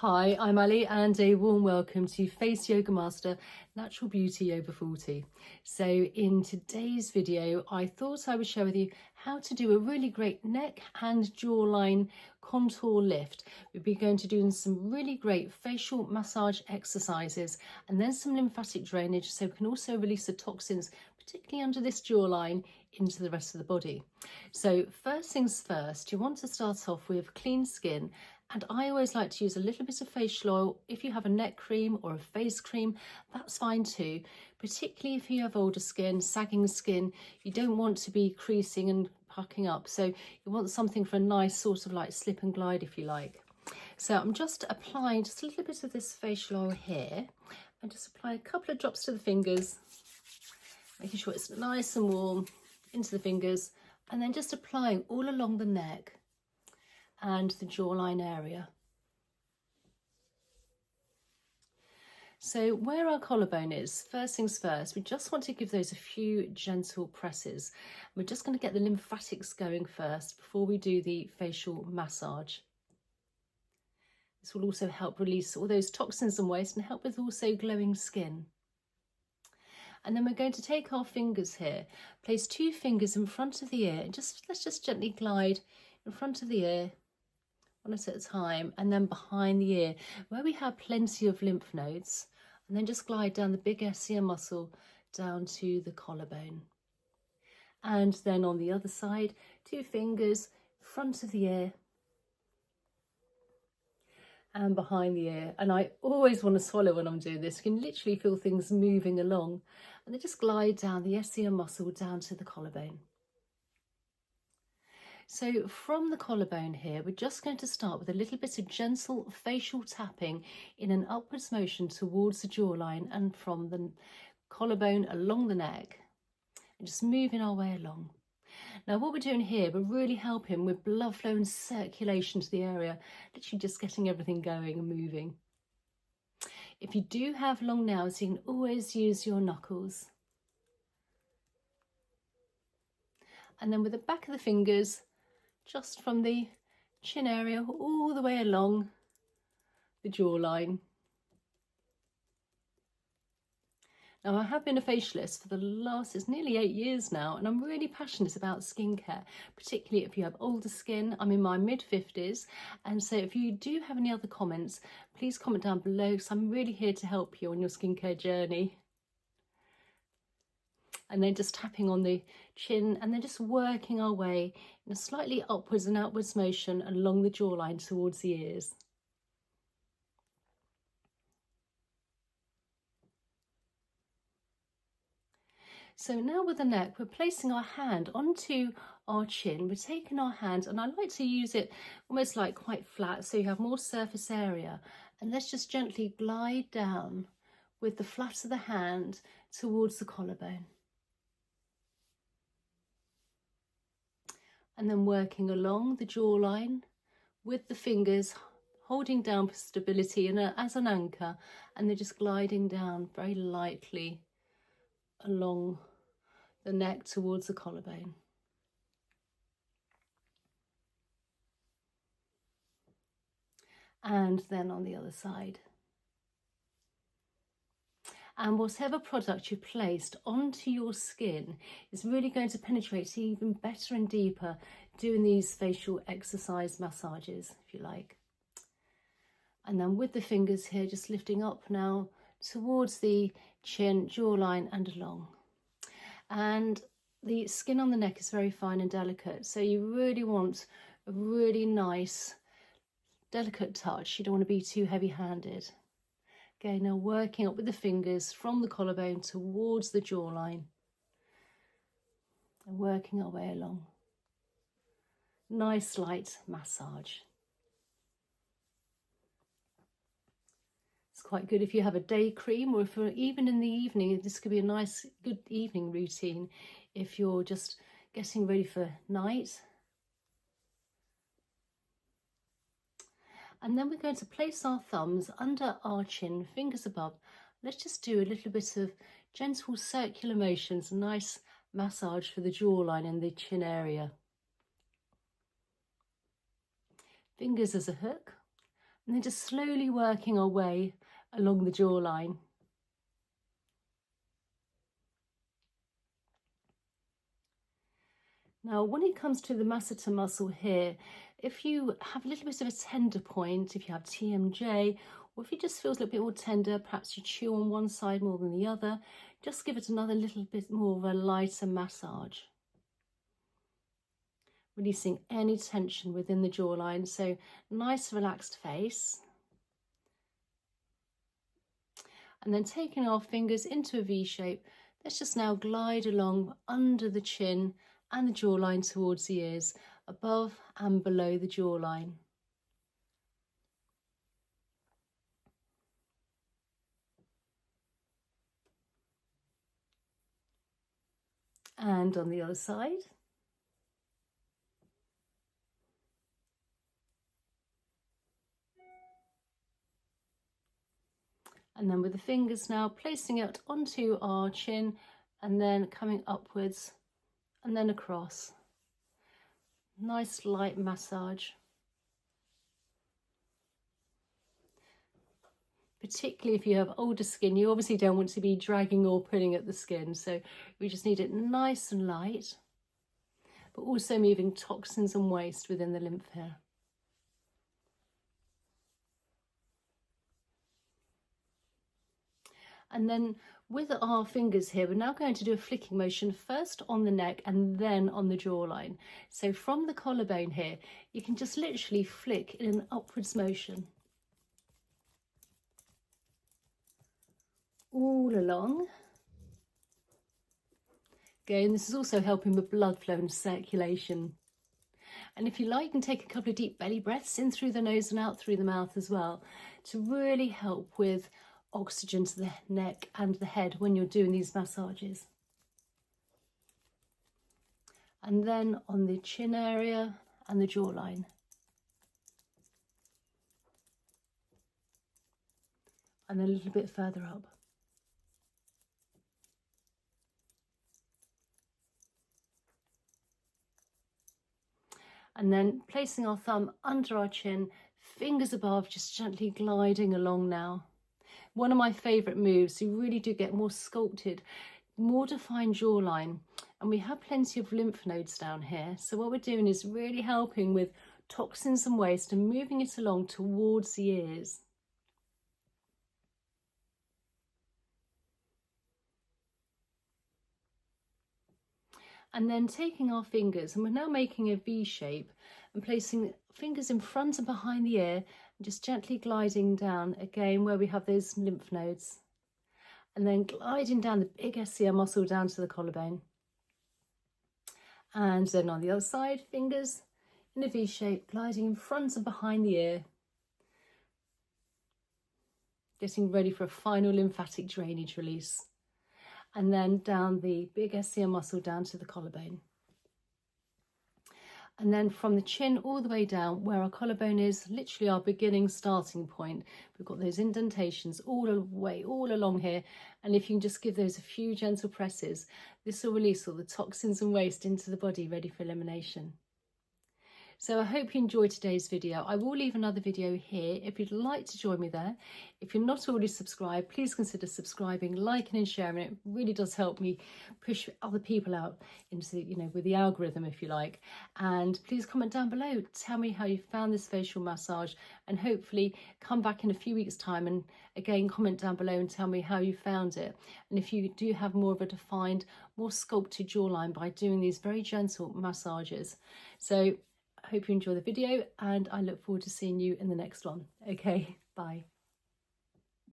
Hi, I'm Ali and a warm welcome to Face Yoga Master Natural Beauty over 40. So in today's video, I thought I would share with you how to do a really great neck and jawline contour lift. We'll be going to do some really great facial massage exercises and then some lymphatic drainage so we can also release the toxins, particularly under this jawline, into the rest of the body. So first things first, you want to start off with clean skin. And I always like to use a little bit of facial oil. If you have a neck cream or a face cream, that's fine too. Particularly if you have older skin, sagging skin, you don't want to be creasing and pucking up. So you want something for a nice sort of like slip and glide, if you like. So I'm just applying just a little bit of this facial oil here and just apply a couple of drops to the fingers, making sure it's nice and warm into the fingers, and then just applying all along the neck and the jawline area. So where our collarbone is, first things first, we just want to give those a few gentle presses. We're just going to get the lymphatics going first before we do the facial massage. This will also help release all those toxins and waste and help with also glowing skin. And then we're going to take our fingers here, place 2 fingers in front of the ear, and let's just gently glide in front of the ear, one at a time, and then behind the ear where we have plenty of lymph nodes, and then just glide down the big SCM muscle down to the collarbone. And then on the other side, 2 fingers front of the ear and behind the ear. And I always want to swallow when I'm doing this. You can literally feel things moving along, and then just glide down the SCM muscle down to the collarbone. So from the collarbone here, we're just going to start with a little bit of gentle facial tapping in an upwards motion towards the jawline and from the collarbone along the neck, and just moving our way along. Now what we're doing here, we're really helping with blood flow and circulation to the area, literally just getting everything going and moving. If you do have long nails, you can always use your knuckles. And then with the back of the fingers, just from the chin area all the way along the jawline. Now I have been a facialist for the last, it's nearly 8 years now, and I'm really passionate about skincare, particularly if you have older skin. I'm in my mid-50s, and so if you do have any other comments, please comment down below, because I'm really here to help you on your skincare journey. And then just tapping on the chin, and then just working our way in a slightly upwards and outwards motion along the jawline towards the ears. So now with the neck, we're placing our hand onto our chin. We're taking our hand, and I like to use it almost like quite flat so you have more surface area. And let's just gently glide down with the flat of the hand towards the collarbone. And then working along the jawline with the fingers, holding down for stability and as an anchor, and then just gliding down very lightly along the neck towards the collarbone. And then on the other side. And whatever product you placed onto your skin is really going to penetrate even better and deeper doing these facial exercise massages, if you like. And then with the fingers here, just lifting up now towards the chin, jawline and along. And the skin on the neck is very fine and delicate, so you really want a really nice, delicate touch. You don't want to be too heavy-handed. Okay, now working up with the fingers from the collarbone towards the jawline and working our way along. Nice light massage. It's quite good if you have a day cream, or if you're even in the evening. This could be a nice, good evening routine if you're just getting ready for night. And then we're going to place our thumbs under our chin, fingers above. Let's just do a little bit of gentle circular motions, a nice massage for the jawline and the chin area. Fingers as a hook, And then just slowly working our way along the jawline. Now, when it comes to the masseter muscle here, if you have a little bit of a tender point, if you have TMJ, or if it just feels a little bit more tender, perhaps you chew on one side more than the other, just give it another little bit more of a lighter massage. Releasing any tension within the jawline, so nice relaxed face. And then taking our fingers into a V shape, let's just now glide along under the chin and the jawline towards the ears, above and below the jawline. And on the other side. And then with the fingers now placing it onto our chin and then coming upwards and then across. Nice light massage. Particularly if you have older skin, you obviously don't want to be dragging or pulling at the skin, so we just need it nice and light, but also moving toxins and waste within the lymph here. And then with our fingers here, we're now going to do a flicking motion first on the neck and then on the jawline. So from the collarbone here, you can just literally flick in an upwards motion. All along. Again, this is also helping with blood flow and circulation. And if you like, you can take a couple of deep belly breaths in through the nose and out through the mouth as well, to really help with oxygen to the neck and the head when you're doing these massages. And then on the chin area and the jawline. And a little bit further up. And then placing our thumb under our chin, fingers above, just gently gliding along now. One of my favourite moves, you really do get more sculpted, more defined jawline, and we have plenty of lymph nodes down here. So what we're doing is really helping with toxins and waste and moving it along towards the ears. And then taking our fingers, and we're now making a V shape and placing fingers in front and behind the ear and just gently gliding down again where we have those lymph nodes. And then gliding down the big SCM muscle down to the collarbone. And then on the other side, fingers in a V shape, gliding in front and behind the ear. Getting ready for a final lymphatic drainage release. And then down the big SCM muscle down to the collarbone. And then from the chin all the way down where our collarbone is, literally our beginning starting point. We've got those indentations all along here. And if you can just give those a few gentle presses, this will release all the toxins and waste into the body, ready for elimination. So I hope you enjoyed today's video. I will leave another video here if you'd like to join me there. If you're not already subscribed, please consider subscribing, liking and sharing. It really does help me push other people out into, with the algorithm, if you like. And please comment down below. Tell me how you found this facial massage, and hopefully come back in a few weeks' time and again comment down below and tell me how you found it. And if you do have more of a defined, more sculpted jawline by doing these very gentle massages. So I hope you enjoy the video, and I look forward to seeing you in the next one. Okay, bye.